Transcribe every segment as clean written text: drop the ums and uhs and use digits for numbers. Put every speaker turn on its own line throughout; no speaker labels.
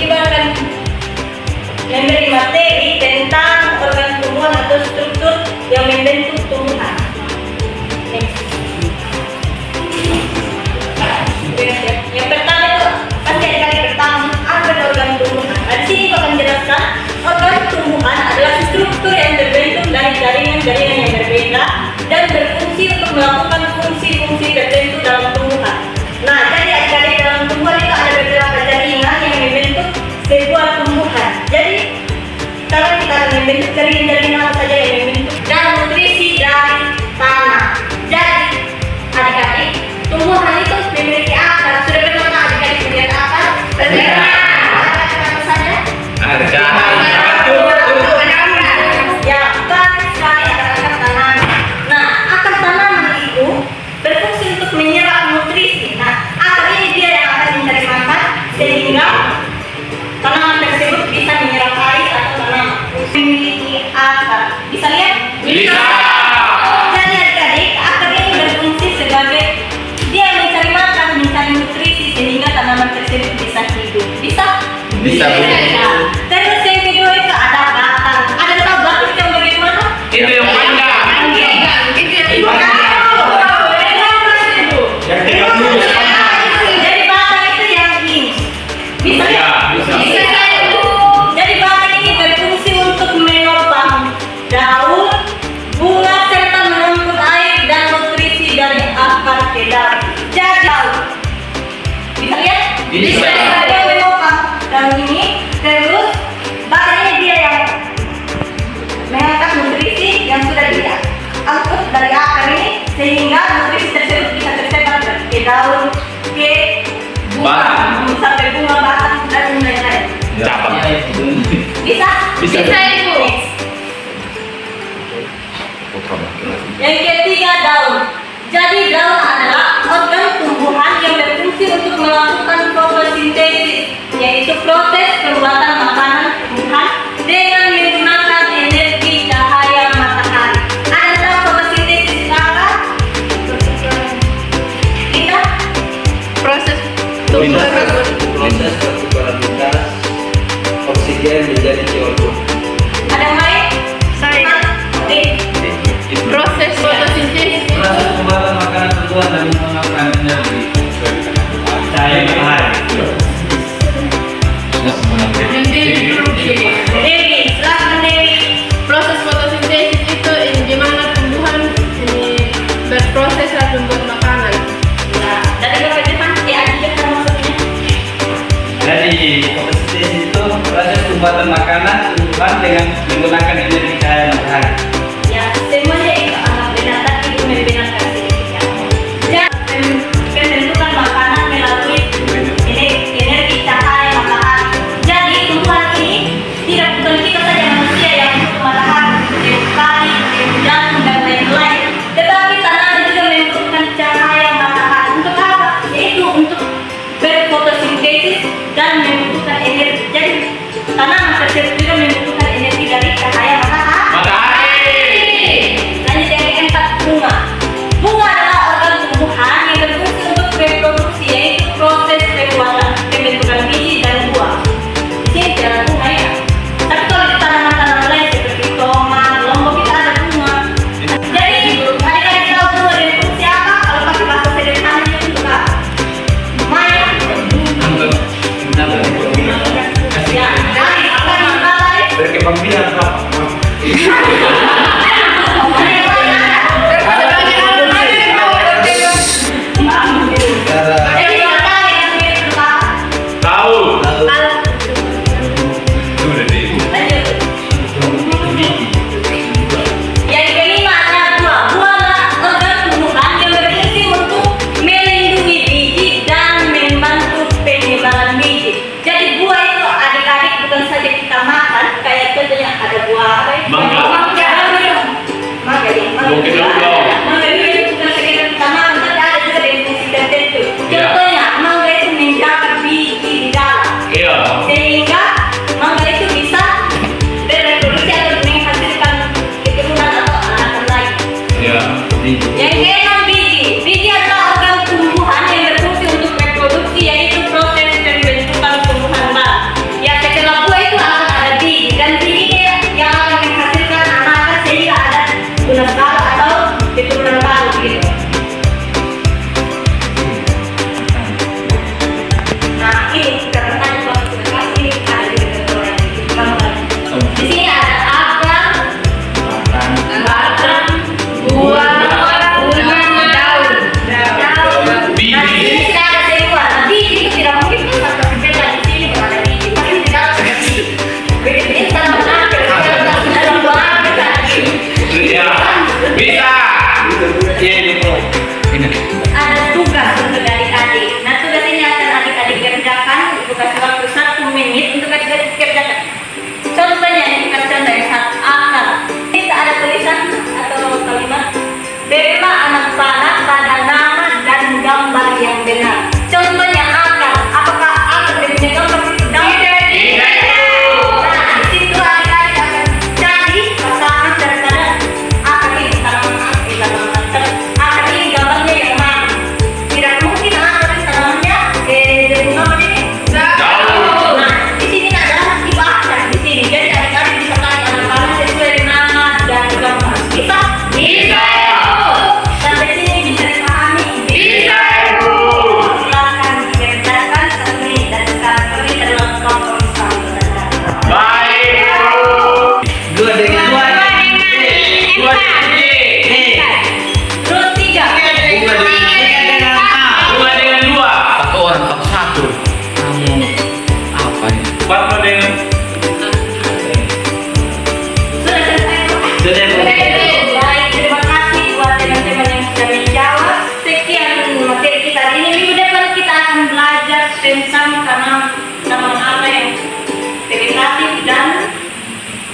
juga akan memberi materi tentang organ tumbuhan atau struktur yang membentuk tumbuhan. Next. Yang pertama itu pasti ada kali pertama apa organ tumbuhan. Di sini aku akan jelaskan organ tumbuhan adalah struktur yang terbentuk dari jaringan-jaringan yang berbeda dan berfungsi untuk melakukan fungsi-fungsi tertentu dalam tumbuhan. Nah, jadi adik-adik dalam tumbuhan itu ada beberapa jaringan yang membentuk sebuah tumbuhan. Jadi sekarang kita akan membentuk jaringan-jaringan apa saja yang membentuk dan nutrisi dari tanah. Jadi adik-adik, tumbuhan itu memiliki akar. Sudah pernah adik-adik melihat akar? Pernah. Apa saja? Ya, banyak sekali akar-akar tanaman. Nah, akar tanaman itu berfungsi untuk menyerap nutrisi. Nah, akar ini dia yang akan mencari makan sehingga tanaman tersebut bisa menyerap air atau tanaman memiliki akar. Bisa lihat?
Bisa.
Jadi adik-adik, akar ini berfungsi sebagai dia mencari makan, mencari nutrisi sehingga tanaman tersebut bisa hidup. Bisa?
Bisa, Bu.
Terus yang kedua itu ada batang. Ada tahu batang yang bagaimana?
Itu yang panjang.
Jadi batang itu yang ini. Bisa ya?
Bisa.
Jadi batang ini berfungsi untuk menopang daun, bunga serta menumpuk air dan nutrisi dari akar ke daun. Jadi daun. Bisa lihat?
Bisa.
Dia menopang daun ini, terus batang ini dia yang mengangkat nutrisi yang sudah diangkut dari akar ini sehingga nutrisi tersebut bisa tersebar ke daun, ke bunga, sampai bunga, batang dan lain-lain.
Capat.
Bisa?
Bisa.
Ibu. Yang ketiga daun. Jadi daun adalah organ tumbuhan yang berfungsi untuk melakukan fotosintesis, yaitu proses pembuatan makanan tumbuhan dengan menggunakan energi cahaya matahari. Ada tahu fotosintesis itu apa? Kita?
Proses tumbuhan.
Proses pertukaran gas oksigen menjadi CO2.
Ada yang lain?
Saya.
Oke.
Proses fotosintesis itu
Proses pembuatan makanan tumbuhan dan menggunakan energi cahaya matahari.
yang diproduksi.
Dewi, silakan Dewi.
Proses fotosintesis itu di mana tumbuhan ini berproses dan membuat makanan.
Ya, dari berapa depan? Ya, aja maksudnya.
Jadi fotosintesis itu proses pembuatan makanan tumbuhan dengan menggunakan energi cahaya matahari.
Ya, semuanya itu anak benar tapi itu membenarkan sedikit. Ya, pembentukan makanan melalui energi cahaya matahari. Jadi tumbuhan ini tidak bukan kita saja manusia yang membutuhkan matahari, sekali, jantung dan lain-lain. Tetapi tanaman juga membutuhkan cahaya matahari. Untuk apa? Yaitu untuk berfotosintesis dan membutuhkan energi. Jadi tanaman tersebut juga membutuhkan energi dari cahaya matahari. Lanjut yang keempat, bunga. Bunga adalah organ tumbuhan yang berfungsi untuk reproduksi, yaitu proses pembentukan biji dan buah. Di sini tidak ada bunga ya. Tapi kalau di tanaman-tanaman lain seperti tomat, lombok itu ada bunga. Jadi adik-adik tahu bunga berfungsi apa? Kalau pakai bahasa sederhananya untuk apa? Main. Ya, adik akan dimulai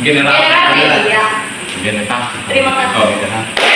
Generasi.
Iya.
Generasi.
Terima kasih.
Oh, gitu.